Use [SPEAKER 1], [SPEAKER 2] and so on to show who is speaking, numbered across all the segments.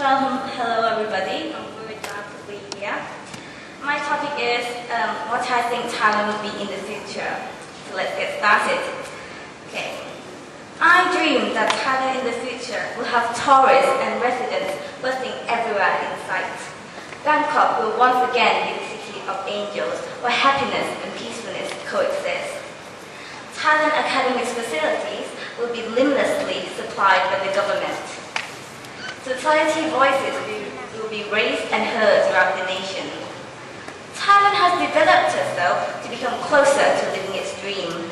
[SPEAKER 1] Well, hello everybody. I'm very glad to be here. My topic is what I think Thailand will be in the future. So let's get started. Okay. I dream that Thailand in the future will have tourists and residents bursting everywhere in sight. Bangkok will once again be the city of angels where happiness and peacefulness coexist. Thailand academic facilities will be limitlessly supplied by the government. Society voices will be raised and heard throughout the nation. Thailand has developed itself to become closer to living its dream.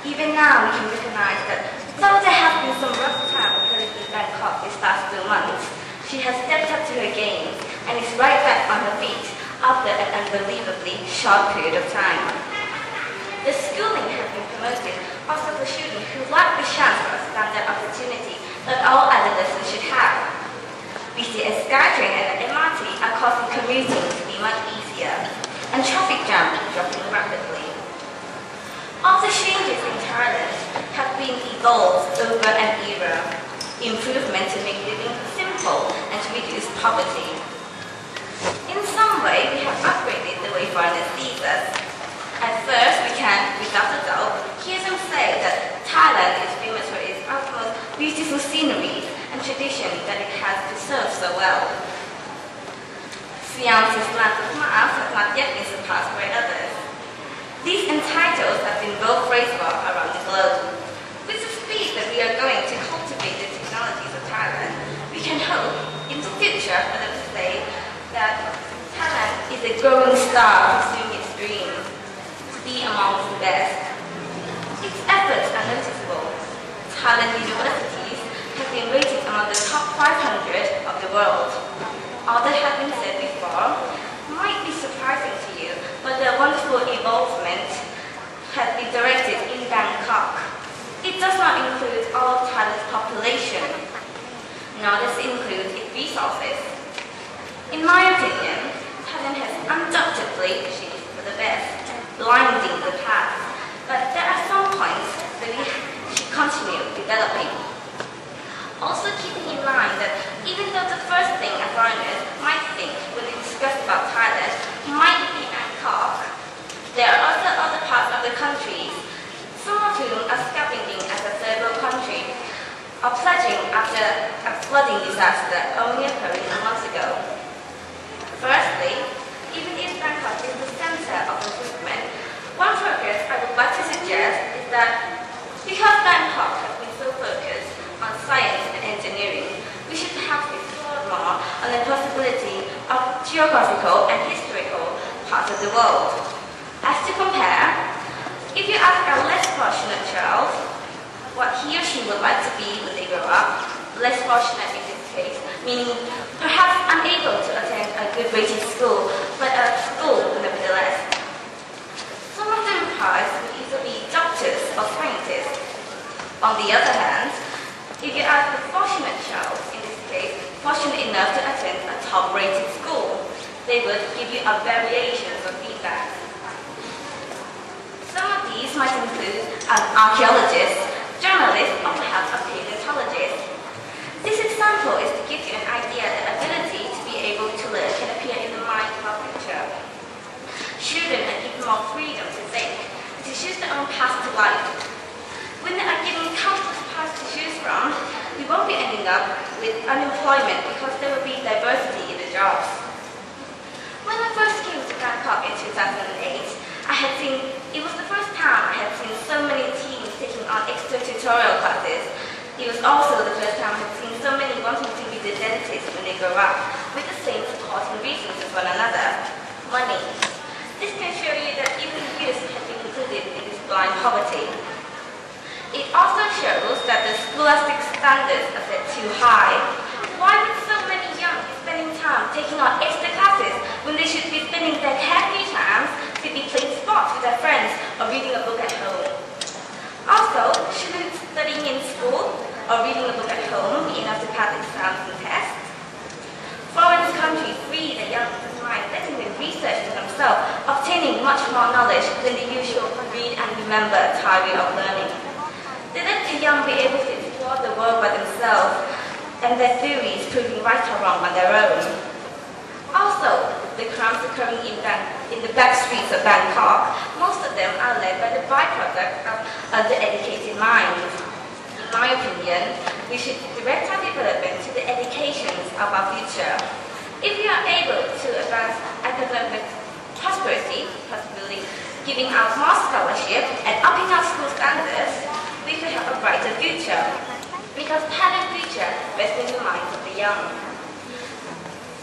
[SPEAKER 1] Even now, we can recognize that though there have been some rough times occurring in Bangkok these past 2 months, she has stepped up to her game and is right back on her feet after an unbelievably short period of time. The schooling has been promoted also for students who lack the chance for a standard opportunity that all adolescents should have. BTS Skytrain and the MRT are causing commuting to be much easier, and traffic jams are dropping rapidly. All the changes in Thailand have been evolved over an era. Improvement to make living simple and to reduce poverty. In some way, we have upgraded the way foreigners see us. At first, we can, without a doubt, hear them say that Thailand is famous for its utmost beautiful scenery and tradition that it has preserved so well. Siam's land of Mars has not yet been surpassed by others. These entitles have been well praised for around the globe. With the speed that we are going to cultivate the technologies of Thailand, we can hope in the future for them to say that Thailand is a growing star pursuing its dream to be amongst the best. Its efforts are noticeable. Thailand universities have been rated among the top 500 of the world. All that has been said before might be surprising to you, but the wonderful involvement has been directed in Bangkok. It does not include all of Thailand's population, nor does it include its resources. In my opinion, Thailand has undoubtedly achieved for the best, blinding the past, but there are some points that we should continue developing. Also keeping in mind that even though the first thing a foreigner might think when they discuss about Thailand might be Bangkok, there are also other parts of the country, some of whom are scavenging as a third world country, or pledging after a flooding disaster only occurring months ago. Firstly, even if Bangkok is the center of improvement, one progress I would like to suggest is that because Bangkok has been so focused on science and engineering, we should perhaps explore more on the possibility of geographical and historical parts of the world. As to compare, if you ask a less fortunate child what he or she would like to be when they grow up, less fortunate in this case, meaning perhaps unable to attend a good rated school, but a school nevertheless. Some of them perhaps would either be doctors or scientists. On the other hand, if you ask the fortunate child, in this case, fortunate enough to attend a top-rated school, they would give you a variation of feedback. Some of these might include an archaeologist, journalist, or perhaps a paleontologist. This example is to give you an idea of the ability to be able to learn can appear in the mind of our future. Children are given more freedom to think, to choose their own path to life. When they are given countless paths to choose from, we won't be ending up with unemployment because there will be diversity in the jobs. When I first came to Bangkok in 2008, it was the first time I had seen so many teens taking on extra tutorial classes. It was also the first time I had seen so many wanting to be the dentist when they grow up, with the same supporting reasons as one another: money. This can show you that even youth have been included in this blind poverty. It also shows that the scholastic standards are set too high. Why would so many young be spending time taking on extra classes when they should be spending their carefree times to be playing sports with their friends or reading a book at home? Also, shouldn't studying in school or reading a book at home be enough to pass exams and tests? Foreign countries free the young mind, letting them research for themselves, obtaining much more knowledge than the usual read and remember Thai way of learning. They let the young be able to explore the world by themselves. and their theories proving right or wrong on their own. Also, the crimes occurring in the back streets of Bangkok, most of them are led by the byproduct of undereducated minds. In my opinion, we should direct our development to the educations of our future. If we are able to advance academic prosperity, possibly giving out more scholarship and upping our school standards, we could have a brighter future. Because talent future rests in the minds of the young.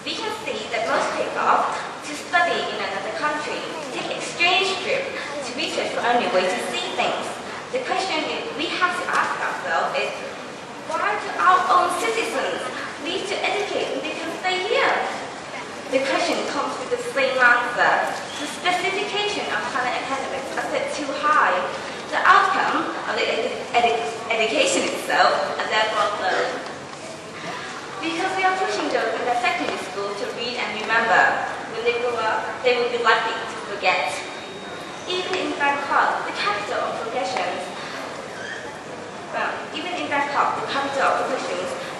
[SPEAKER 1] We can see that most take off to study in another country, take exchange trip to research for a new way to see things. The question we have to ask ourselves is, why do our own citizens need to educate when they can stay here? The question comes with the same answer. The specification of talent academics are set too high. The outcome of the education itself are therefore low. Because we are pushing those in their secondary school to read and remember, when they grow up, they will be likely to forget. Even in Bangkok, the capital of professions,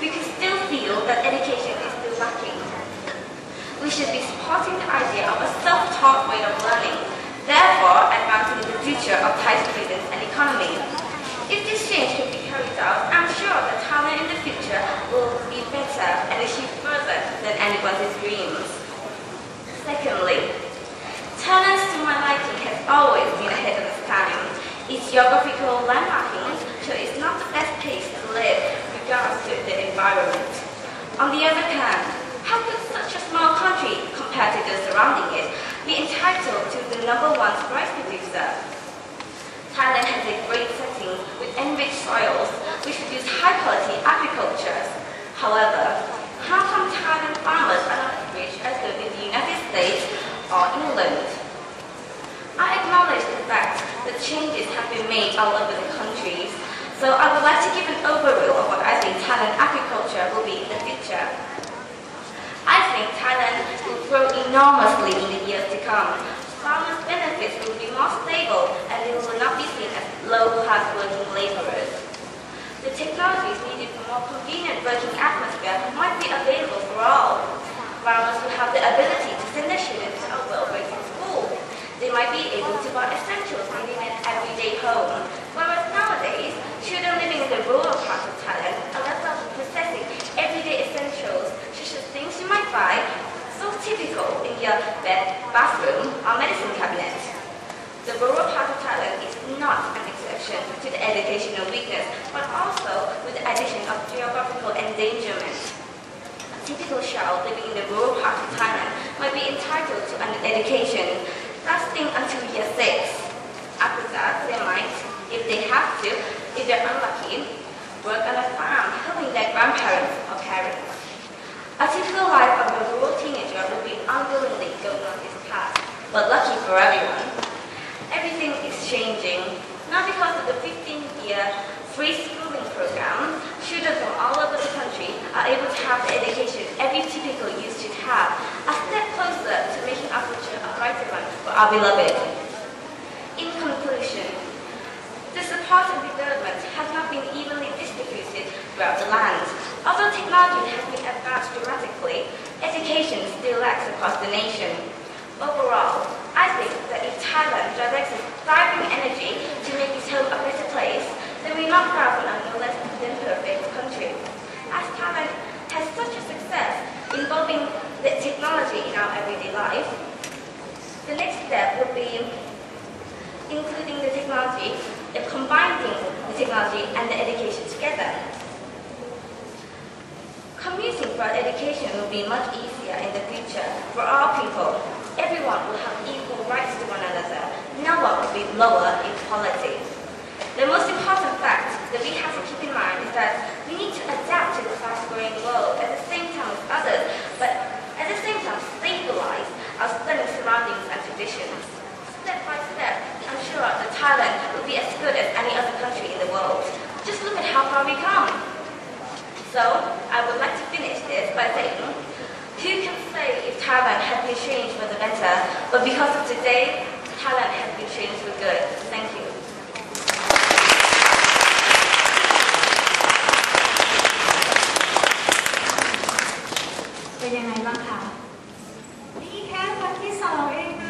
[SPEAKER 1] we can still feel that education is still lacking. We should be supporting the idea of a self-taught way of learning, therefore advancing the future of Thai students and economy. If this change can be carried out, I'm sure that talent in the future will be better and achieve further than anyone's dreams. Secondly, talent to my liking has always been ahead of its time. Its geographical landmarking shows it's not the best place to live with regards to the environment. On the other hand, how could such a small country, compared to those surrounding it, be entitled to the #1 rice producer? Thailand has a great setting with enriched soils, which produce high-quality agriculture. However, how come Thailand farmers are not as rich as those in the United States or England? I acknowledge the fact that changes have been made all over the countries, so I would like to give an overview of what I think Thailand agriculture will be in the future. I think Thailand will grow enormously in the years to come. Farmers' benefits will be more stable and they will not be seen as low-class working laborers. The technologies needed for more convenient working atmosphere might be available for all. Farmers will have the ability to send their students to a well-rated school. They might be able to buy essentials needed in an everyday home, whereas nowadays, children living in the rural parts of Thailand are left out of possessing everyday essentials, such as things you might buy so typical in your bed, bathroom, or medicine cabinet. The rural part of Thailand is not an exception to the educational weakness, but also with the addition of geographical endangerment. A typical child living in the rural part of Thailand might be entitled to an education lasting until year 6. After that, they might, if they have to, if they're unlucky, work on a farm, helping their grandparents or parents. A typical life of a rural teenager will be unwillingly going on this path, but lucky for everyone. Everything is changing, not because of the 15-year free schooling program. Children from all over the country are able to have the education every typical youth should have, a step closer to making our future a brighter one for our beloved. In conclusion, the support and development has not been evenly distributed throughout the land. Although technology has been advanced dramatically, education still lacks across the nation. Overall, I think that if Thailand directs its thriving energy to make its home a better place, then we not proud of a no less than perfect country. As Thailand has such a success involving the technology in our everyday life, the next step would be including the technology, combining the technology and the education together. Commuting for education will be much easier in the future for all people. Everyone will have equal rights to one another. No one will be lower in quality. The most important fact that we have to keep in mind is that we need to adapt to the fast-growing world at the same time as others, but at the same time stabilize our stunning surroundings and traditions. Step by step, I'm sure that Thailand will be as good as any other country in the world. Just look at how far we come. So, I would like to finish this by saying, who can say if Thailand has been changed for the better, but because of today, Thailand has been changed for good. Thank you.
[SPEAKER 2] เป็นยังไงบ้างคะ
[SPEAKER 3] นี่แค่วันที่2เองนะ